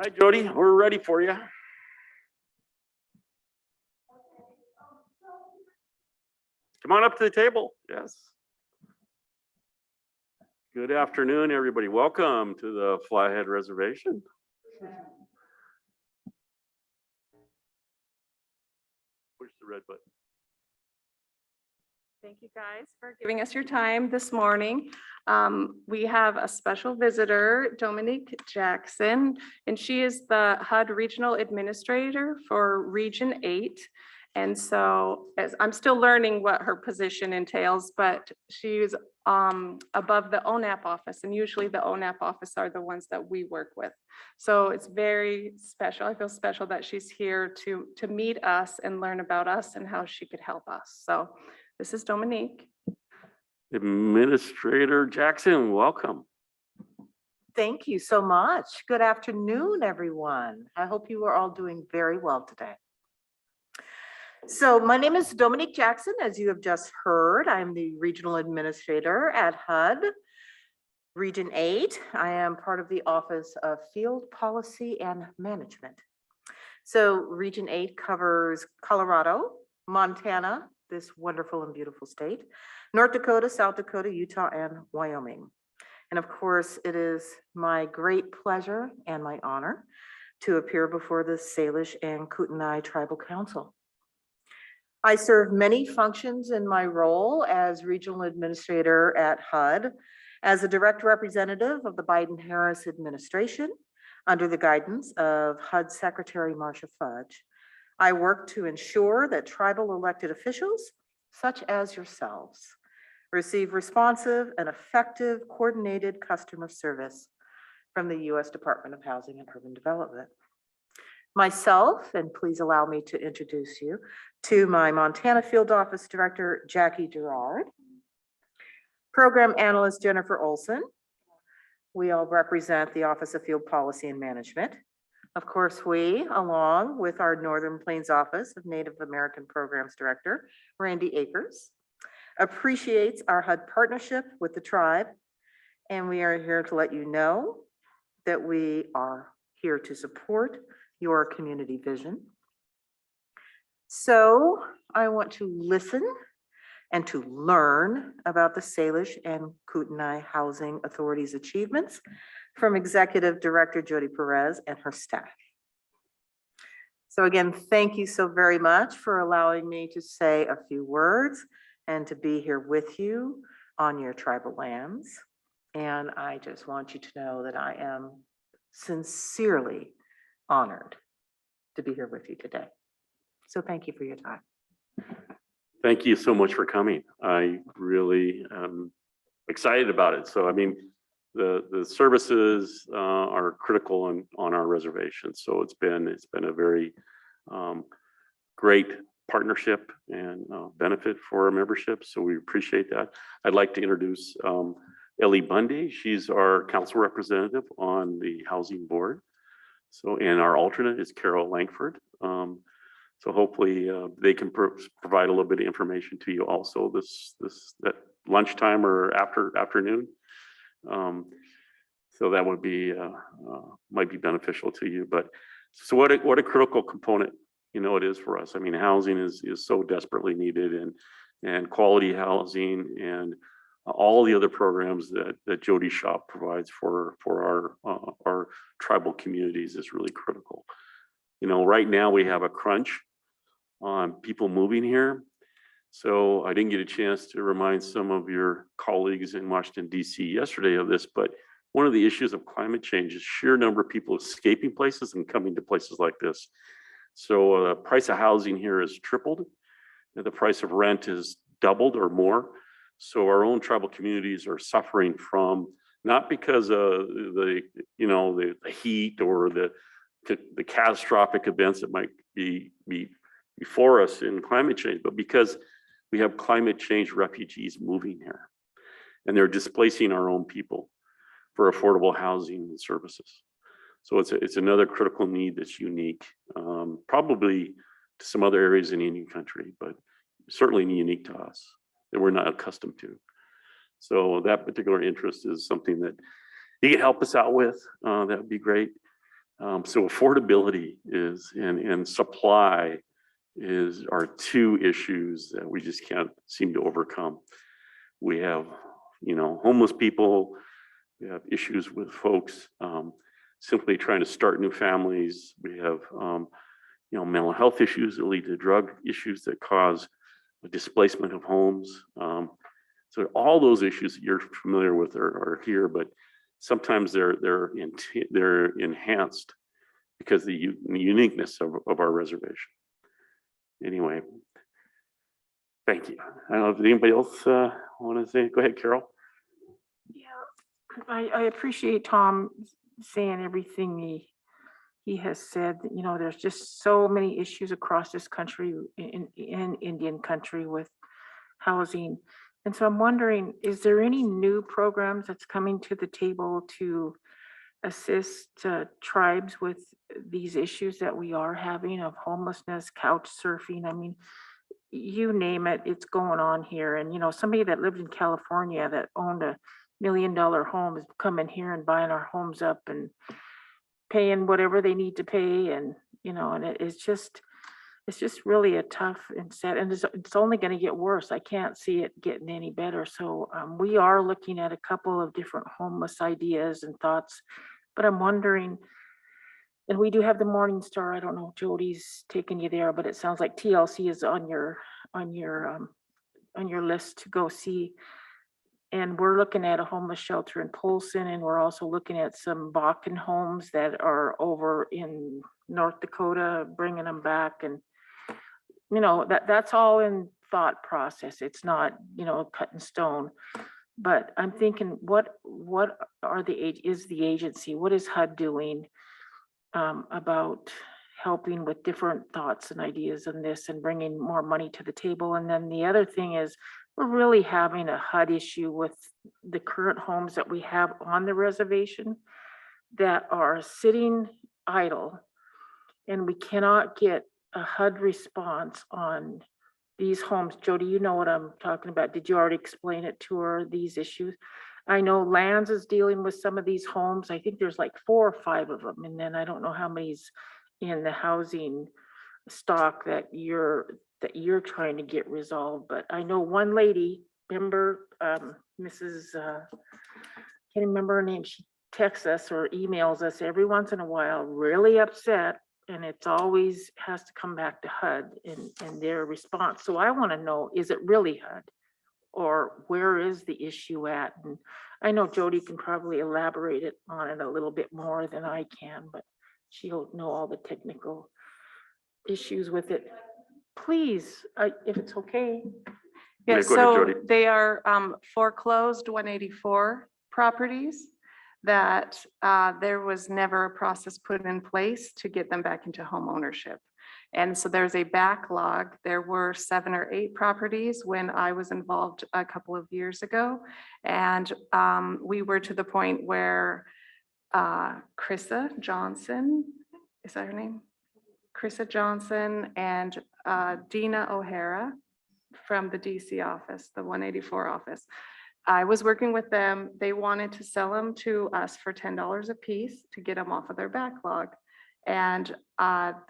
Hi, Jody. We're ready for you. Come on up to the table. Yes. Good afternoon, everybody. Welcome to the Flathead Reservation. Push the red button. Thank you guys for giving us your time this morning. We have a special visitor, Dominique Jackson, and she is the HUD Regional Administrator for Region 8. And so as I'm still learning what her position entails, but she's above the ONAP office, and usually the ONAP office are the ones that we work with. So it's very special. I feel special that she's here to meet us and learn about us and how she could help us. So this is Dominique. Administrator Jackson, welcome. Thank you so much. Good afternoon, everyone. I hope you are all doing very well today. So my name is Dominique Jackson, as you have just heard. I'm the Regional Administrator at HUD, Region 8. I am part of the Office of Field Policy and Management. So Region 8 covers Colorado, Montana, this wonderful and beautiful state, North Dakota, South Dakota, Utah, and Wyoming. And of course, it is my great pleasure and my honor to appear before the Salish and Kootenai Tribal Council. I serve many functions in my role as Regional Administrator at HUD, as a direct representative of the Biden-Harris administration under the guidance of HUD Secretary Marcia Fudge. I work to ensure that tribal elected officials, such as yourselves, receive responsive and effective coordinated customer service from the U.S. Department of Housing and Urban Development. Myself, and please allow me to introduce you to my Montana Field Office Director, Jackie Gerard, Program Analyst Jennifer Olson. We all represent the Office of Field Policy and Management. Of course, we, along with our Northern Plains Office of Native American Programs Director, Randy Akers, appreciates our HUD partnership with the tribe, and we are here to let you know that we are here to support your community vision. So I want to listen and to learn about the Salish and Kootenai Housing Authority's achievements from Executive Director Jody Perez and her staff. So again, thank you so very much for allowing me to say a few words and to be here with you on your tribal lands. And I just want you to know that I am sincerely honored to be here with you today. So thank you for your time. Thank you so much for coming. I really am excited about it. So, I mean, the services are critical on our reservation. So it's been a very great partnership and benefit for our membership. So we appreciate that. I'd like to introduce Ellie Bundy. She's our council representative on the housing board. So, and our alternate is Carol Langford. So hopefully they can provide a little bit of information to you also at lunchtime or afternoon. So that would be might be beneficial to you. But so what a critical component, you know, it is for us. I mean, housing is so desperately needed, and quality housing and all the other programs that Jody Shop provides for our tribal communities is really critical. You know, right now we have a crunch on people moving here. So I didn't get a chance to remind some of your colleagues in Washington, D.C. yesterday of this, but one of the issues of climate change is sheer number of people escaping places and coming to places like this. So the price of housing here has tripled, and the price of rent is doubled or more. So our own tribal communities are suffering from, not because of the heat or the catastrophic events that might be before us in climate change, but because we have climate change refugees moving here, and they're displacing our own people for affordable housing and services. So it's another critical need that's unique, probably to some other areas in Indian country, but certainly unique to us that we're not accustomed to. So that particular interest is something that you can help us out with. That would be great. So affordability is, and supply are two issues that we just can't seem to overcome. We have, homeless people, we have issues with folks simply trying to start new families. We have, mental health issues that lead to drug issues that cause the displacement of homes. So all those issues that you're familiar with are here, but sometimes they're enhanced because of the uniqueness of our reservation. Anyway, thank you. I don't know if anybody else want to say. Go ahead, Carol. Yeah, I appreciate Tom saying everything he has said. There's just so many issues across this country, in Indian country, with housing. And so I'm wondering, is there any new programs that's coming to the table to assist tribes with these issues that we are having of homelessness, couch surfing? I mean, you name it, it's going on here. And, somebody that lived in California that owned $1 million home is coming here and buying our homes up and paying whatever they need to pay. And, and it's just really a tough and sad, and it's only going to get worse. I can't see it getting any better. So we are looking at a couple of different homeless ideas and thoughts, but I'm wondering, and we do have the Morning Star. I don't know if Jody's taking you there, but it sounds like TLC is on your list to go see. And we're looking at a homeless shelter in Polson, and we're also looking at some Bakken homes that are over in North Dakota, bringing them back. And that's all in thought process. It's not, cut in stone. But I'm thinking, what is the agency? What is HUD doing about helping with different thoughts and ideas on this and bringing more money to the table? And then the other thing is, we're really having a HUD issue with the current homes that we have on the reservation that are sitting idle, and we cannot get a HUD response on these homes. Jody, you know what I'm talking about. Did you already explain it to her, these issues? I know Lands is dealing with some of these homes. I think there's like 4 or 5 of them. And then I don't know how many's in the housing stock that you're trying to get resolved. But I know one lady, remember, Mrs. Can't remember her name. She texts us or emails us every once in a while, really upset. And it's always has to come back to HUD in their response. So I want to know, is it really HUD? Or where is the issue at? And I know Jody can probably elaborate on it a little bit more than I can, but she'll know all the technical issues with it. Please, if it's okay. Yeah, Yes, go ahead, so Jody. they are foreclosed 184 properties that there was never a process put in place to get them back into home ownership. And so there's a backlog. There were 7 or 8 properties when I was involved a couple of years ago. And we were to the point where Krissa Johnson, is that her name? Krissa Johnson and Dina O'Hara from the DC office, the 184 office. I was working with them. They wanted to sell them to us for $10 a piece to get them off of their backlog. And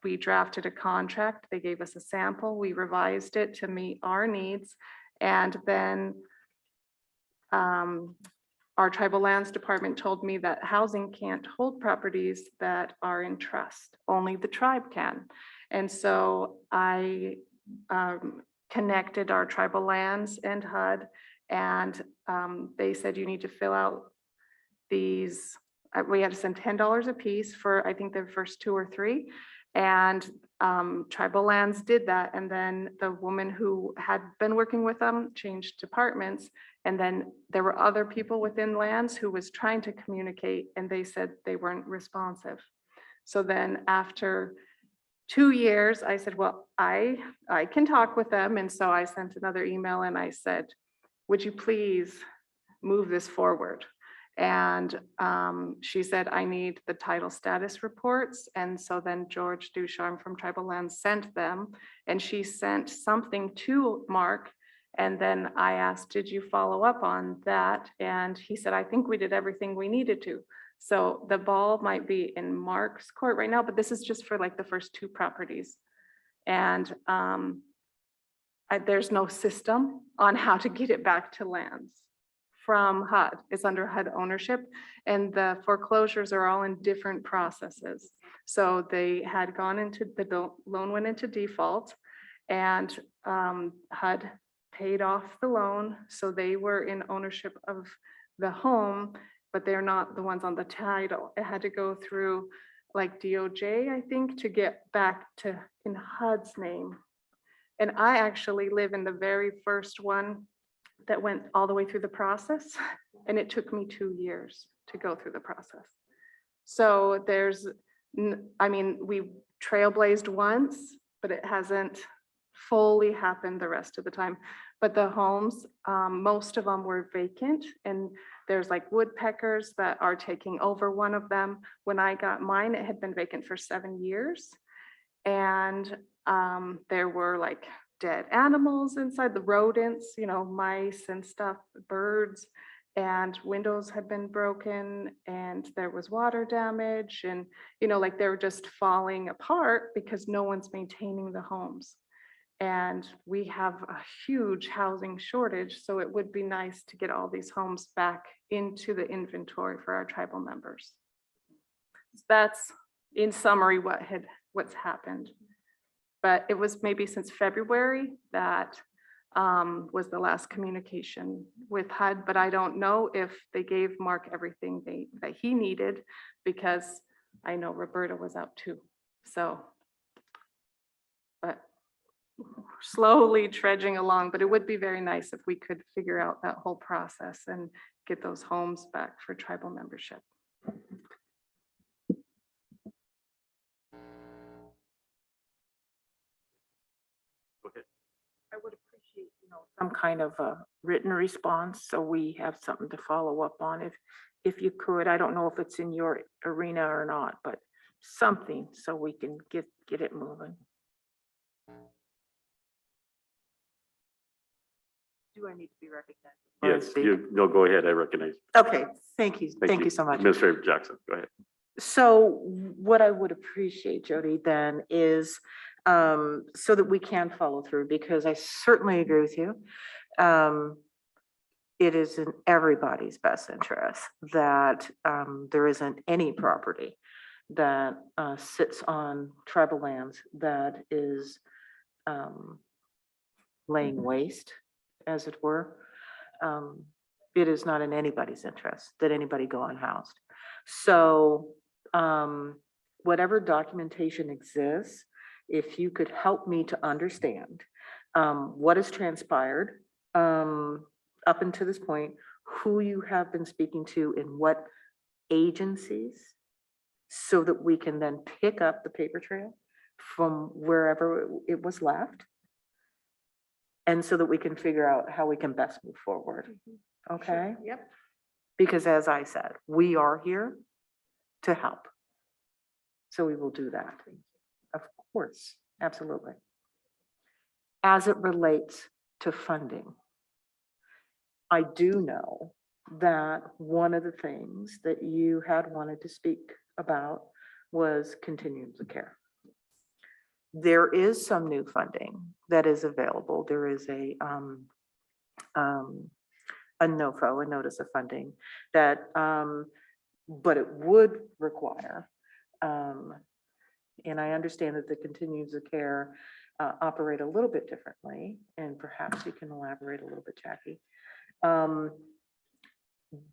we drafted a contract. They gave us a sample. We revised it to meet our needs. And then our tribal lands department told me that housing can't hold properties that are in trust. Only the tribe can. And so I connected our tribal lands and HUD, and they said you need to fill out these. We had to send $10 a piece for, I think, the first 2 or 3. And tribal lands did that. And then the woman who had been working with them changed departments. And then there were other people within lands who was trying to communicate, and they said they weren't responsive. So then after 2 years, I said, well, I can talk with them. And so I sent another email and I said, would you please move this forward? And she said, I need the title status reports. And so then George Ducharme from Tribal Lands sent them, and she sent something to Mark. And then I asked, did you follow up on that? And he said, I think we did everything we needed to. So the ball might be in Mark's court right now, but this is just for like the first 2 properties. And there's no system on how to get it back to lands from HUD. It's under HUD ownership, and the foreclosures are all in different processes. So they had gone into, the loan went into default, and HUD paid off the loan. So they were in ownership of the home, but they're not the ones on the title. It had to go through like DOJ, I think, to get back to in HUD's name. And I actually live in the very first one that went all the way through the process, and it took me 2 years to go through the process. So there's, I mean, we trailblazed once, but it hasn't fully happened the rest of the time. But the homes, most of them were vacant, and there's like woodpeckers that are taking over one of them. When I got mine, it had been vacant for 7 years. And there were like dead animals inside, the rodents, you know, mice and stuff, birds, and windows had been broken, and there was water damage, and, you know, like they were just falling apart because no one's maintaining the homes. And we have a huge housing shortage, so it would be nice to get all these homes back into the inventory for our tribal members. That's in summary what's happened. But it was maybe since February that was the last communication with HUD, but I don't know if they gave Mark everything that he needed, because I know Roberta was out too. So, but slowly trudging along, but it would be very nice if we could figure out that whole process and get those homes back for tribal membership. I would appreciate, you know, some kind of a written response, so we have something to follow up on. If you could, I don't know if it's in your arena or not, but something so we can get it moving. Do I need to be recognized? Yes, no, go ahead. I recognize. Okay, thank you. Thank you so much. Administrator Jackson, go ahead. So what I would appreciate, Jody, then is so that we can follow through, because I certainly agree with you. It is in everybody's best interest that there isn't any property that sits on tribal lands that is laying waste, as it were. It is not in anybody's interest that anybody go unhoused. So whatever documentation exists, if you could help me to understand what has transpired up until this point, who you have been speaking to in what agencies, so that we can then pick up the paper trail from wherever it was left, and so that we can figure out how we can best move forward. Okay? Sure. Yep. Because as I said, we are here to help. So we will do that. Of course, absolutely. As it relates to funding, I do know that one of the things that you had wanted to speak about was Continuums of Care. There is some new funding that is available. There is a NOFO, a notice of funding, that but it would require, and I understand that the Continuums of Care operate a little bit differently, and perhaps you can elaborate a little bit, Jackie,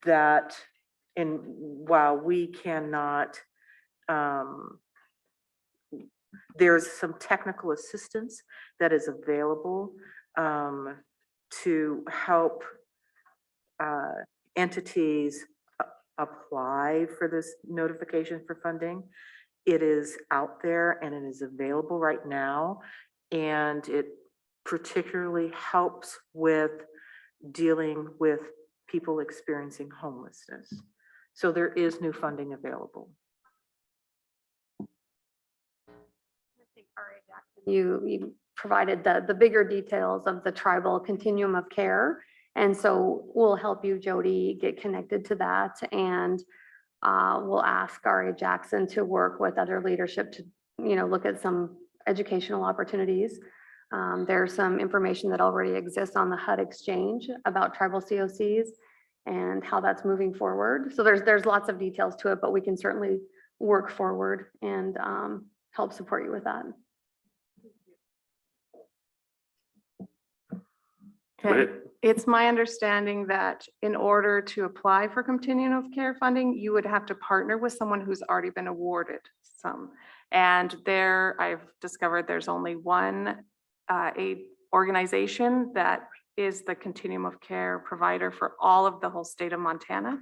that, and while we cannot, there's some technical assistance that is available to help entities apply for this notification for funding. It is out there and it is available right now, and it particularly helps with dealing with people experiencing homelessness. So there is new funding available. You provided the bigger details of the tribal continuum of care. And so we'll help you, Jody, get connected to that. And we'll ask R.A. Jackson to work with other leadership to, look at some educational opportunities. There's some information that already exists on the HUD exchange about tribal COCs and how that's moving forward. So there's lots of details to it, but we can certainly work forward and help support you with that. Go ahead. It's my understanding that in order to apply for Continuum of Care funding, you would have to partner with someone who's already been awarded some. And there, I've discovered there's only one aid organization that is the Continuum of Care provider for all of the whole state of Montana.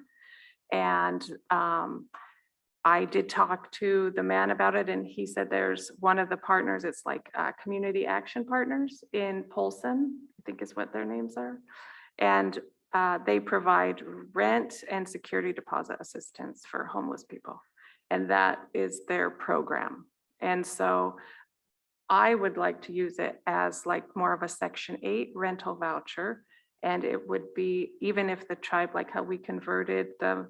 And I did talk to the man about it, and he said there's one of the partners, it's like Community Action Partners in Polson, I think is what their names are. And they provide rent and security deposit assistance for homeless people. And that is their program. And so I would like to use it as like more of a Section 8 rental voucher. And it would be, even if the tribe, like how we converted the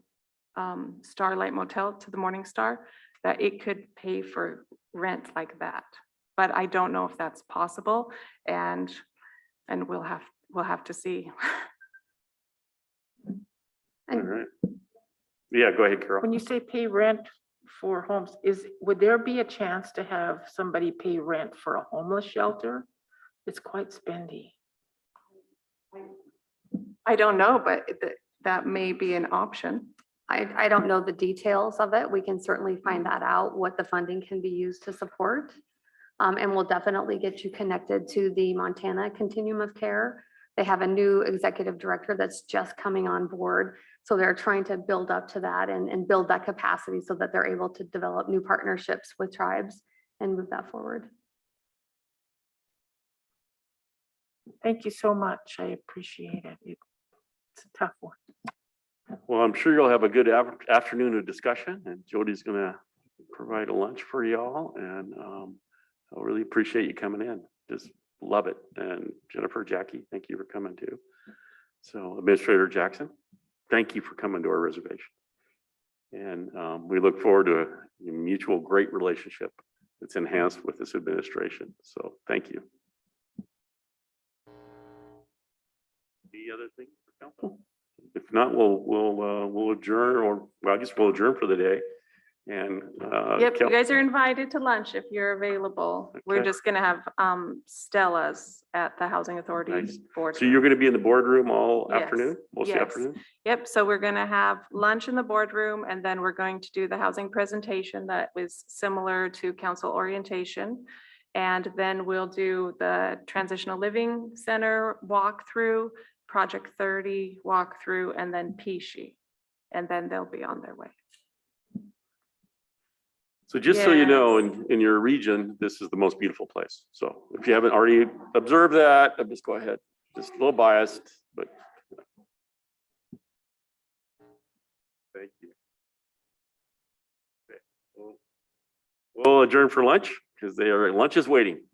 Starlight Motel to the Morning Star, that it could pay for rent like that. But I don't know if that's possible, and we'll have to see. All And right. Yeah, go ahead, Carol. When you say pay rent for homes, would there be a chance to have somebody pay rent for a homeless shelter? It's quite spendy. I don't know, but that may be an option. I don't know the details of it. We can certainly find that out, what the funding can be used to support. And we'll definitely get you connected to the Montana Continuum of Care. They have a new executive director that's just coming on board. So they're trying to build up to that and build that capacity so that they're able to develop new partnerships with tribes and move that forward. Thank you so much. I appreciate it. It's a tough one. Well, I'm sure you'll have a good afternoon of discussion, and Jody's gonna provide a lunch for y'all, and I really appreciate you coming in. Just love it. And Jennifer, Jackie, thank you for coming too. So Administrator Jackson, thank you for coming to our reservation. And we look forward to a mutual great relationship that's enhanced with this administration. So thank you. Any other things for council? If not, we'll adjourn, or well, I guess we'll adjourn for the day. And Yep, you guys are invited to lunch if you're available. We're Okay. just gonna have Stella's at the Housing Authority Nice. board. So you're going to be in the boardroom all Yes, afternoon, most of the yes. afternoon? Yep, so we're gonna have lunch in the boardroom, and then we're going to do the housing presentation that was similar to council orientation. And then we'll do the Transitional Living Center walkthrough, Project 30 walkthrough, and then Peachy. And then they'll be on their way. So just so you know, Yes. in your region, this is the most beautiful place. So if you haven't already observed that, just go ahead. Just a little biased, but. Thank you. Okay. We'll adjourn for lunch because lunch is waiting.